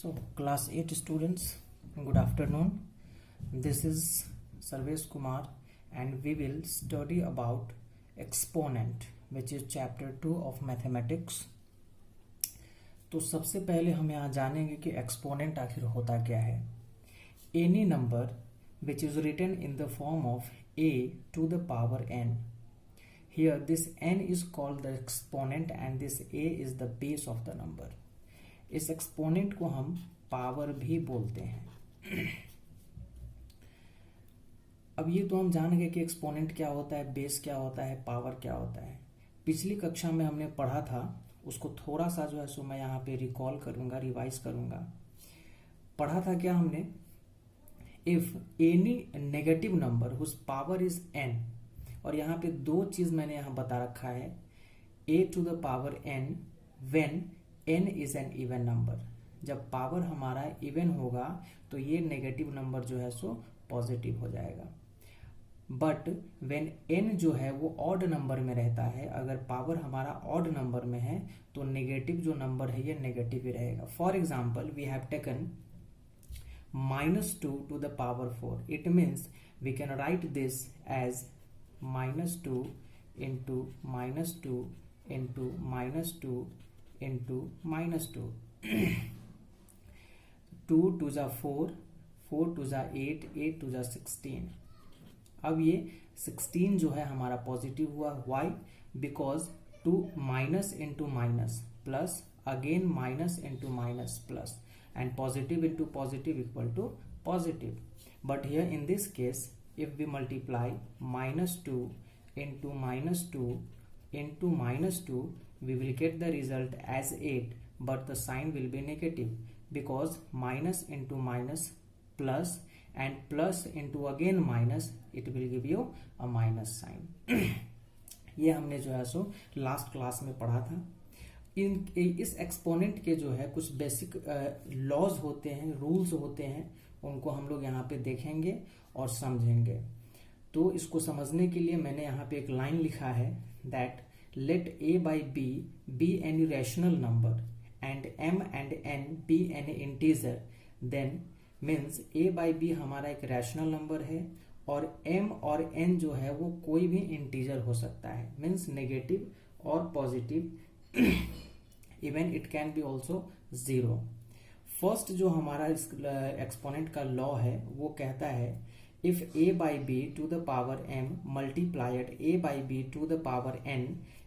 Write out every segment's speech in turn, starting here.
So, class 8 students, good afternoon. This is Sarvesh Kumar and we will study about exponent which is chapter 2 of mathematics. तो सबसे पहले हम यहाँ जानेंगे कि एक्सपोनेंट आखिर होता क्या है. Any number which is written in the form of a to the power n. Here this n is called the exponent and this a is the base of the number. इस exponent को हम power भी बोलते हैं. अब ये तो हम जान गए कि एक्सपोनेंट क्या होता है, बेस क्या होता है, पावर क्या होता है. पिछली कक्षा में हमने पढ़ा था, उसको थोड़ा सा जो है सो मैं यहाँ पे रिकॉल करूंगा, रिवाइज करूंगा. पढ़ा था क्या हमने, if any negative number whose power is n, और यहाँ पे दो चीज मैंने यहाँ बता रखा है, a to the power n when n is an even number. जब पावर हमारा इवन होगा तो ये नेगेटिव नंबर जो है सो पॉजिटिव हो जाएगा. बट व्हेन n जो है वो ऑड नंबर में रहता है, अगर पावर हमारा ऑड नंबर में है तो नेगेटिव जो नंबर है ये नेगेटिव ही रहेगा. For example we have taken -2 to the power 4. It means we can write this as -2 into -2 into -2 into -2. 2 to the 4, 4 to the 8, 8 to the 16. अब ये 16 जो है हमारा पॉजिटिव हुआ. Why? Because 2 minus into minus plus again minus into minus plus and positive into positive equal to positive. But here in this case, if we multiply -2 into -2 into -2, we will get the result as 8, but the sign will be negative because minus into minus plus and plus into again minus, it will give you a minus sign. ये हमने जो है so last class में पढ़ा था. इस exponent के जो है कुछ बेसिक लॉज होते हैं, रूल्स होते हैं, उनको हम लोग यहाँ पे देखेंगे और समझेंगे. तो इसको समझने के लिए मैंने यहाँ पे एक लाइन लिखा है that let a by b be any rational number and m and n be any integer. Then means a by b हमारा एक रैशनल नंबर है और m और n जो है वो कोई भी इंटीजर हो सकता है, मीन्स नेगेटिव और positive. Even it can be also 0. First जो हमारा इस एक्सपोनेंट का लॉ है वो कहता है if a by b to the power m multiplied a by b to the power n,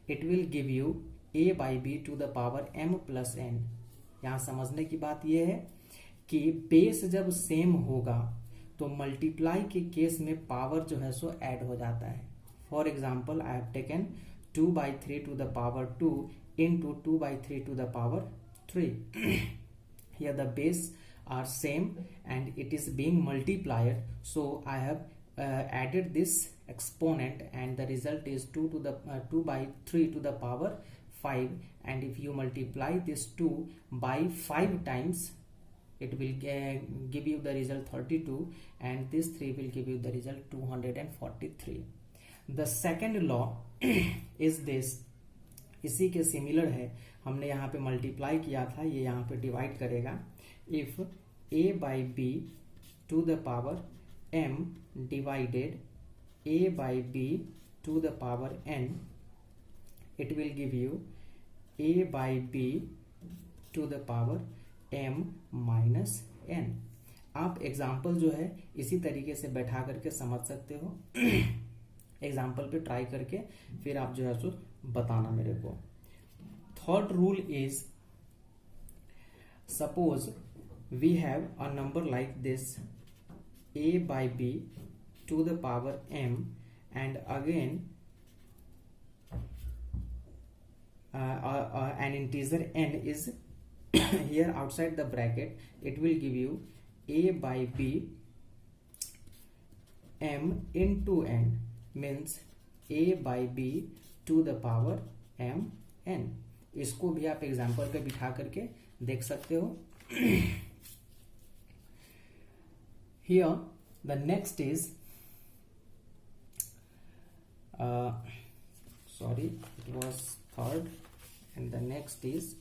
it will give you a by b to the power m plus n. यहाँ समझने की बात यह है कि बेस जब सेम होगा तो मल्टीप्लाई के केस में पावर जो है सो ऐड हो जाता है. For example I have taken 2 by 3 to the power 2 into 2 by 3 to the power 3. Here the base are same and it is being multiplied, so I have added this exponent and the result is 2 to the 2 by 3 to the power 5, and if you multiply this 2 by 5 times it will give you the result 32, and this 3 will give you the result 243. The second law is this. इसी के similar है, हमने यहाँ पे multiply किया था, ये यहाँ पे डिवाइड करेगा. If a by b to the power m divided a by b to the power n, it will give you a by b to the power m minus n. आप example जो है इसी तरीके से बैठा करके समझ सकते हो. एग्जाम्पल पे ट्राई करके फिर आप जो है सो बताना मेरे को. Third rule is suppose we have a number like this a by b to the power m and again an integer n is here outside the bracket. It will give you a by b m into n, means a by b to the power m n. इसको भी आप example पे बिठा करके देख सकते हो. Here the next is sorry, it was third and the next is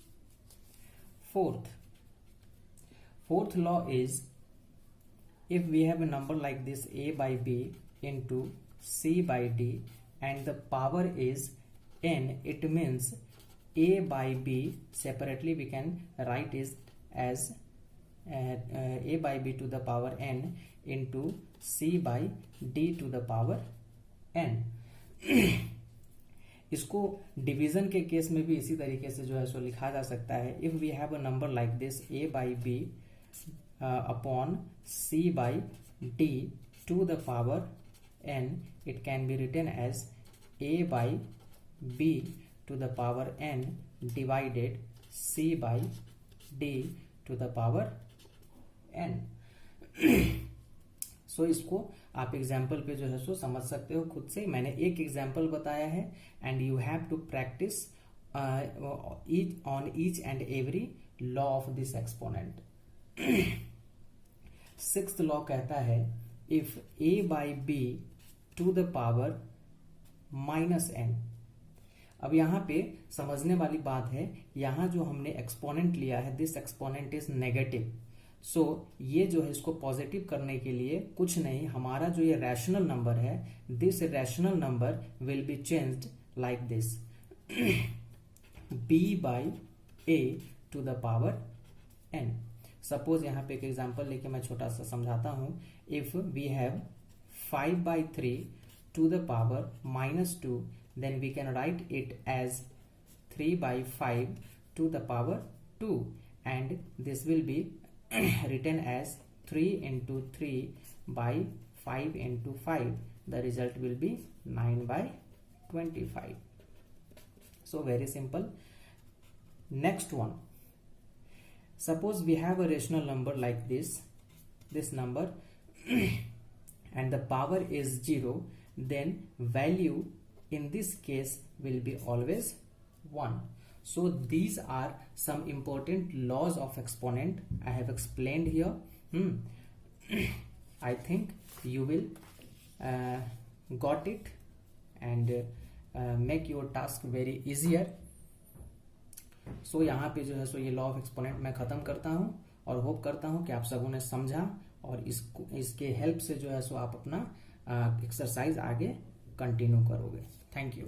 fourth. Fourth law is, if we have a number like this a by b into c by d and the power is n, it means a by b separately we can write it as a by b to the power n into c by d to the power n. इसको division के case में भी इसी तरीके से जो है सो लिखा जा सकता है. If we have a number like this a by b upon c by d to the power n, it can be written as a by b to the power n divided c by d to the power n. सो इसको आप example पे जो है सो समझ सकते हो खुद से. मैंने एक एग्जाम्पल बताया है and you have to practice on each and every law of this exponent. Sixth law कहता है if a by b to the power minus n. अब यहां पे समझने वाली बात है, यहां जो हमने एक्सपोनेंट लिया है दिस एक्सपोनेंट इज नेगेटिव. सो ये जो है इसको पॉजिटिव करने के लिए कुछ नहीं, हमारा जो ये रैशनल नंबर है this rational number will be changed like this b by a to the power n. Suppose यहाँ पे एक एग्जांपल लेके मैं छोटा सा समझाता हूं. If we have 5 by 3 to the power minus 2, then we can write it as 3 by 5 to the power 2, and this will be written as 3 into 3 by 5 into 5. The result will be 9 by 25. So very simple. Next one, suppose we have a rational number like this number and the power is 0, then value in this case will be always 1. So these are some important laws of exponent I have explained here. I think you will got it and make your task very easier. So यहाँ पे जो है सो ये law of exponent मैं खत्म करता हूँ और होप करता हूँ कि आप सबों ने समझा और इसके हेल्प से जो है सो आप अपना एक्सरसाइज आगे कंटिन्यू करोगे. Thank you.